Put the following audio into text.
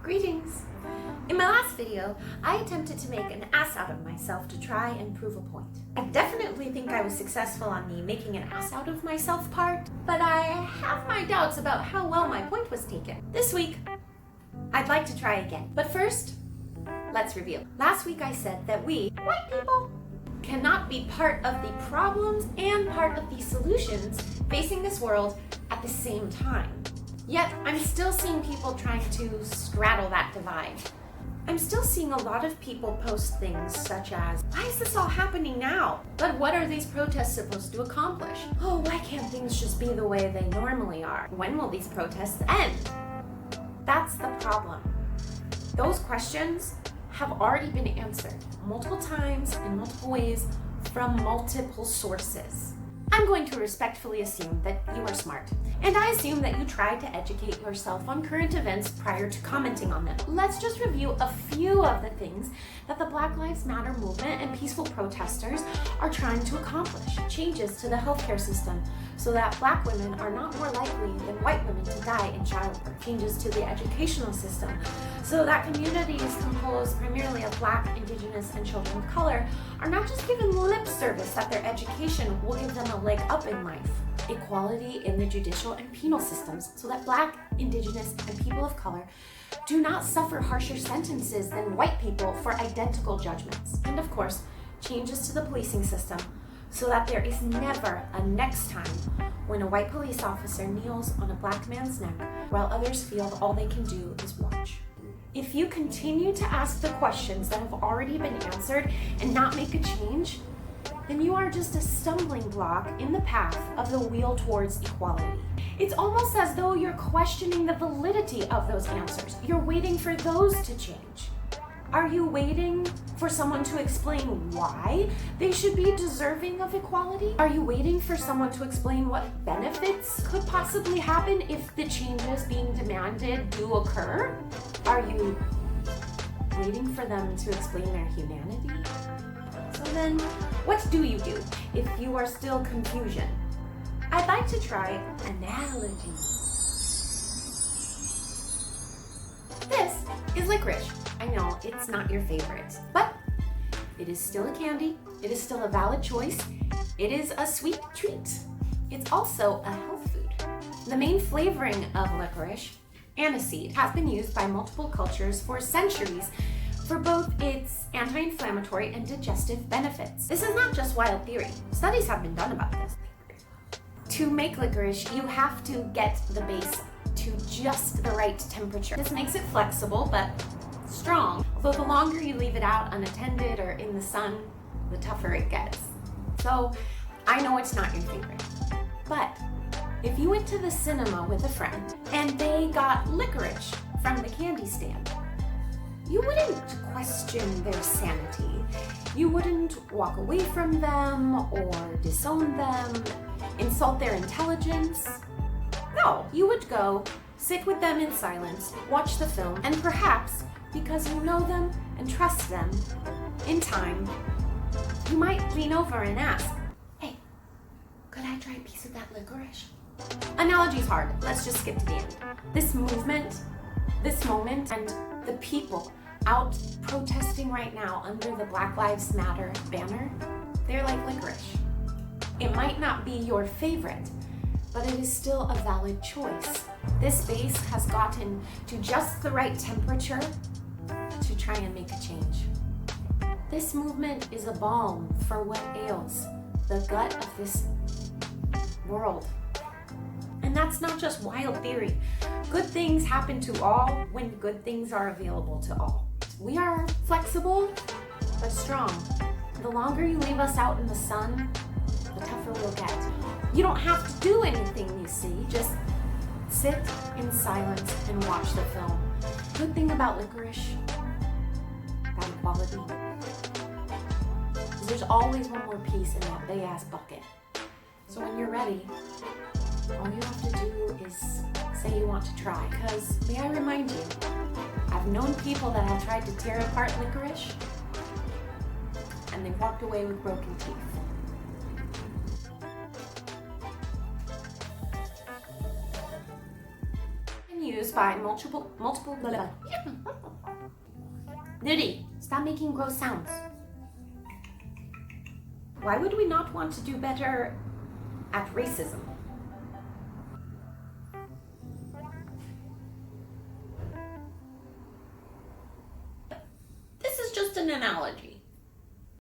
Greetings! In my last video, I attempted to make an ass out of myself to try and prove a point. I definitely think I was successful on the making an ass out of myself part, but I have my doubts about how well my point was taken. This week, I'd like to try again. But first, let's review. Last week I said that we, white people, cannot be part of the problems and part of the solutions facing this world at the same time. Yet, I'm still seeing people trying to straddle that divide. I'm still seeing a lot of people post things such as, why is this all happening now? But what are these protests supposed to accomplish? Oh, why can't things just be the way they normally are? When will these protests end? That's the problem. Those questions have already been answered multiple times in multiple ways from multiple sources. I'm going to respectfully assume that you are smart, and I assume that you tried to educate yourself on current events prior to commenting on them. Let's just review a few of the things that the Black Lives Matter movement and peaceful protesters are trying to accomplish. Changes to the healthcare system so that Black women are not more likely than white women to die in childbirth. Changes to the educational system so that communities composed primarily of Black, Indigenous, and children of color are not just given lip service that their education will give them a leg up in life. Equality in the judicial and penal systems so that Black, Indigenous, and people of color do not suffer harsher sentences than white people for identical judgments. And of course, changes to the policing system so that there is never a next time when a white police officer kneels on a Black man's neck while others feel all they can do is watch. If you continue to ask the questions that have already been answered and not make a change, then you are just a stumbling block in the path of the wheel towards equality. It's almost as though you're questioning the validity of those answers. You're waiting for those to change. Are you waiting for someone to explain why they should be deserving of equality? Are you waiting for someone to explain what benefits could possibly happen if the changes being demanded do occur? Are you waiting for them to explain their humanity? So then, what do you do if you are still confusion? I'd like to try analogy. This is licorice. I know it's not your favorite, but it is still a candy. It is still a valid choice. It is a sweet treat. It's also a health food. The main flavoring of licorice, aniseed, has been used by multiple cultures for centuries for both its anti-inflammatory and digestive benefits. This is not just wild theory. Studies have been done about this. To make licorice, you have to get the base to just the right temperature. This makes it flexible but strong, although the longer you leave it out unattended or in the sun, the tougher it gets. So I know it's not your favorite, but if you went to the cinema with a friend and they got licorice from the candy stand, you wouldn't question their sanity. You wouldn't walk away from them or disown them, insult their intelligence. No, you would go, sit with them in silence, watch the film, and perhaps, because you know them and trust them, in time, you might lean over and ask, hey, could I try a piece of that licorice? Analogy's hard. Let's just skip to the end. This movement, this moment, and the people out protesting right now under the Black Lives Matter banner, they're like licorice. It might not be your favorite, but it is still a valid choice. This base has gotten to just the right temperature to try and make a change. This movement is a balm for what ails the gut of this world. And that's not just wild theory. Good things happen to all when good things are available to all. We are flexible, but strong. The longer you leave us out in the sun, the tougher we'll get. You don't have to do anything, you see. Just sit in silence and watch the film. Good thing about licorice, about equality, is there's always one more piece in that big ass bucket. So when you're ready, all you have to do is say you want to try. Because, may I remind you, I've known people that have tried to tear apart licorice and they've walked away with broken teeth. Use produced by multiple Nudie, stop making gross sounds. Why would we not want to do better at racism? This is just an analogy.